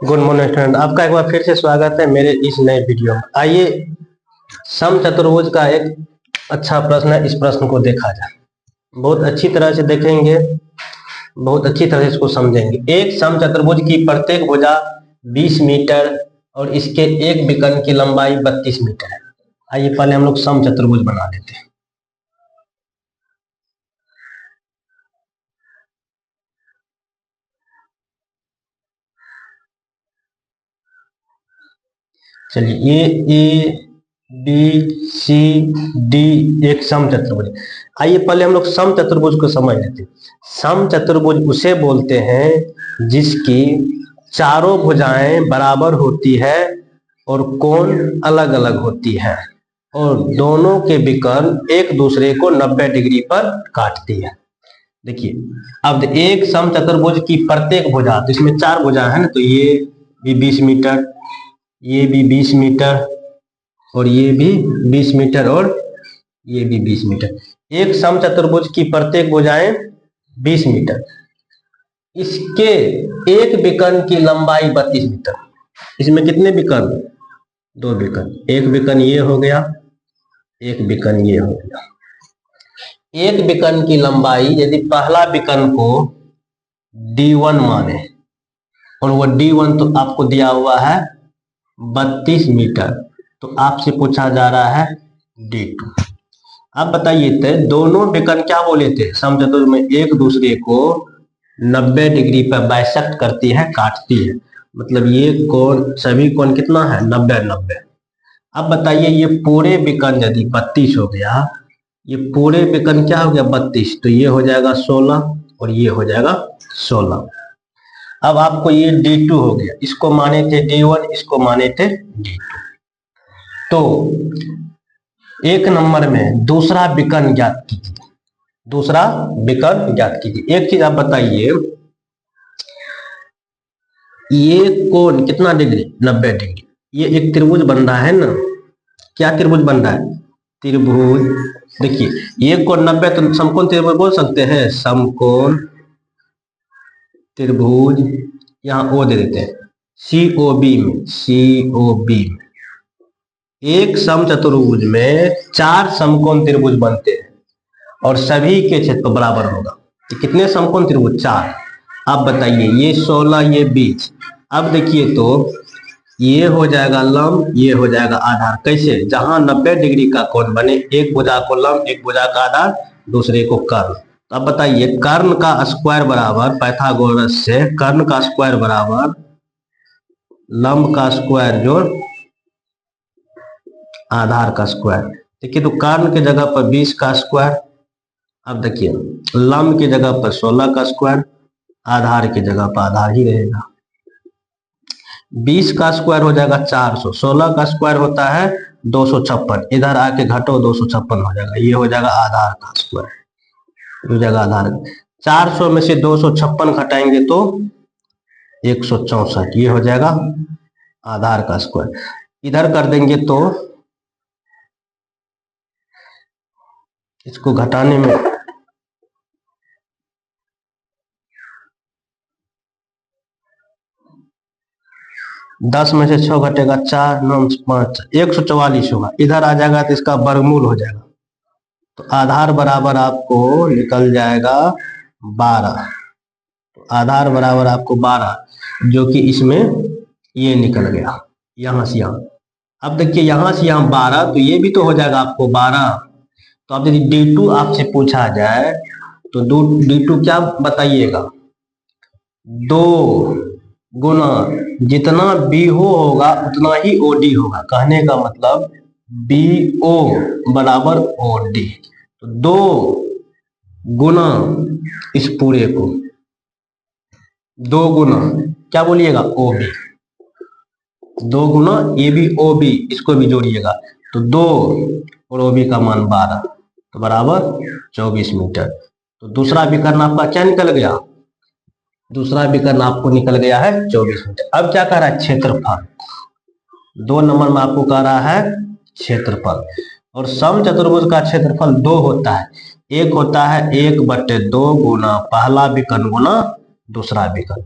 Good morning student, आपका एक बार फिर से स्वागत है मेरे इस नए वीडियो में। आइए समचतुर्भुज का एक अच्छा प्रश्न है, इस प्रश्न को देखा जाए। बहुत अच्छी तरह से देखेंगे, बहुत अच्छी तरह से इसको समझेंगे। एक समचतुर्भुज की प्रत्येक भुजा 20 मीटर और इसके एक विकर्ण की लंबाई 32 मीटर है। आइए पहले हम लोग समचतुर्भुज बना लेते हैं। चलिए, ए बी सी डी एक समचतुर्भुज। आइए पहले हम लोग समचतुर्भुज को समझ लेते हैं। समचतुर्भुज उसे बोलते हैं जिसकी चारों भुजाएं बराबर होती है और कोण अलग अलग होती है और दोनों के विकर्ण एक दूसरे को 90 डिग्री पर काटती है। देखिए, अब एक समचतुर्भुज की प्रत्येक भुजा, तो इसमें 4 भुजा है ना, तो ये भी 20 मीटर, ये भी 20 मीटर और ये भी 20 मीटर और ये भी 20 मीटर। एक समचतुर्भुज की प्रत्येक भुजाएं 20 मीटर, इसके एक विकर्ण की लंबाई 32 मीटर। इसमें कितने विकर्ण? 2 विकर्ण। एक विकर्ण ये हो गया, एक विकर्ण ये हो गया। एक विकर्ण की लंबाई, यदि पहला विकर्ण को D1 माने और वो D1 तो आपको दिया हुआ है 32 मीटर, तो आपसे पूछा जा रहा है D2। अब बताइए, तो दोनों विकर्ण क्या बोले थे समचतुर्भुज में? एक दूसरे को 90 डिग्री पर बाइसेक्ट करती है, काटती है। मतलब ये कोण, सभी कोण कितना है? 90-90। अब बताइए, ये पूरे विकर्ण यदि 32 हो गया, ये पूरे विकर्ण क्या हो गया? 32, तो ये हो जाएगा 16 और ये हो जाएगा 16। अब आपको ये D2 हो गया, इसको माने थे D1, इसको माने थे D2। तो एक नंबर में दूसरा विकर्ण ज्ञात कीजिए। दूसरा विकर्ण ज्ञात कीजिए। एक चीज आप बताइए, ये कोण कितना डिग्री? 90 डिग्री। ये एक त्रिभुज बन रहा है ना? क्या त्रिभुज बन रहा है? त्रिभुज। देखिए, ये कोण 90, तो समकोण त्रिभुज बोल सकते हैं, समकोण त्रिभुज। यहां ओ दे देते हैं, COB में, COB में। एक समचतुर्भुज में 4 समकोण त्रिभुज बनते हैं और सभी के क्षेत्रफल बराबर होगा। तो कितने समकोण त्रिभुज? 4। अब बताइए, ये 16, ये 20। अब देखिए, तो ये हो जाएगा लंब, ये हो जाएगा आधार। कैसे? जहां 90 डिग्री का कोण बने, एक भुजा को लंब, एक भुजा का आधार, दूसरे को कर्ण। तो अब बताइए, कर्ण का स्क्वायर बराबर, पाइथागोरस से कर्ण का स्क्वायर बराबर लंब का स्क्वायर जोड़ आधार का स्क्वायर। देखिए, तो कर्ण के जगह पर 20 का स्क्वायर। अब देखिए, लंब की जगह पर 16 का स्क्वायर, आधार की जगह पर आधार ही रहेगा। 20 का स्क्वायर हो जाएगा 400, 16 का स्क्वायर होता है 256। इधर आके घटो, 256 हो जाएगा। ये हो जाएगा आधार का स्क्वायर, हो जाएगा आधार। 400 में से 256 घटाएंगे तो 164, ये हो जाएगा आधार का स्क्वायर। इधर कर देंगे तो इसको घटाने में 10 में से 6 घटेगा 4, 9, 5, 144 होगा। इधर आ जाएगा तो इसका वर्गमूल हो जाएगा, तो आधार बराबर आपको निकल जाएगा 12। तो आधार बराबर आपको 12, जो कि इसमें ये निकल गया यहां से यहां। अब देखिए, यहां से यहां 12, तो ये भी तो हो जाएगा आपको 12। तो अब यदि D2 आपसे पूछा जाए तो D2 क्या बताइएगा? 2 गुना जितना BO होगा उतना ही OD होगा। कहने का मतलब BO बराबर OD। तो 2 गुना इस पूरे को, 2 गुना क्या बोलिएगा? OB। 2 गुना ये भी OB, इसको भी जोड़िएगा, तो 2 और OB का मान 12, तो बराबर 24 मीटर। तो दूसरा विकर्ण आपका क्या निकल गया? दूसरा विकर्ण आपको निकल गया है 24 मीटर। अब क्या कह रहा है? क्षेत्रफल। 2 नंबर में आपको कह रहा है क्षेत्रफल। और समचतुर्भुज का क्षेत्रफल 2 होता है। एक होता है 1/2 गुना पहला विकर्ण गुना दूसरा विकर्ण।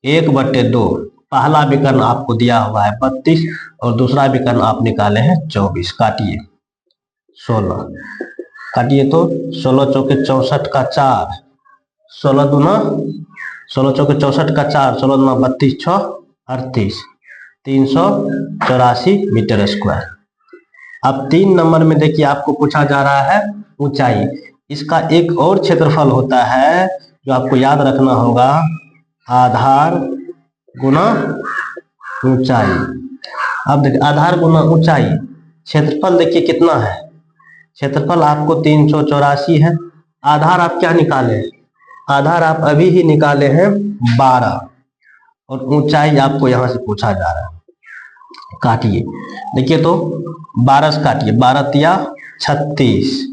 1/2। पहला विकर्ण आपको दिया हुआ है 32 और दूसरा विकर्ण आप निकाले हैं 24। काटिए 16, काटिए तो 16 चौके 64 का 4, 16 दूना 16 चौके 64 का 4, 16 दूना 32 6 38, 384 मीटर स्क्वायर। अब 3 नंबर में देखिए आपको पूछा जा रहा है ऊंचाई। इसका एक और क्षेत्रफल होता है जो आपको याद रखना होगा, आधार गुना ऊंचाई। अब देखिए आधार गुना ऊंचाई, क्षेत्रफल देखिए कितना है, क्षेत्रफल आपको 384 है। आधार आप क्या निकाले हैं, आधार आप अभी ही निकाले हैं 12 और ऊंचाई आपको यहां से पूछा जा रहा है। काटिए देखिए तो 12 से काटिए, 12 तिया 36,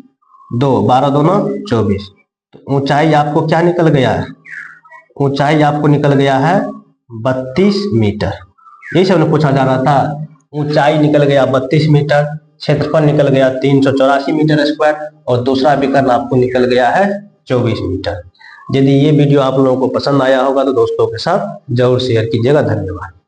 2 12 दूना 24। तो ऊंचाई आपको क्या निकल गया है, ऊंचाई आपको निकल गया है 32 मीटर। यही सब पूछा जा रहा था। ऊंचाई निकल गया 32 मीटर, क्षेत्रफल निकल गया 384 मीटर स्क्वायर और दूसरा विकर्ण आपको निकल गया है 24 मीटर। यदि ये वीडियो आप लोगों को पसंद आया होगा तो दोस्तों के साथ जरूर शेयर कीजिएगा। धन्यवाद।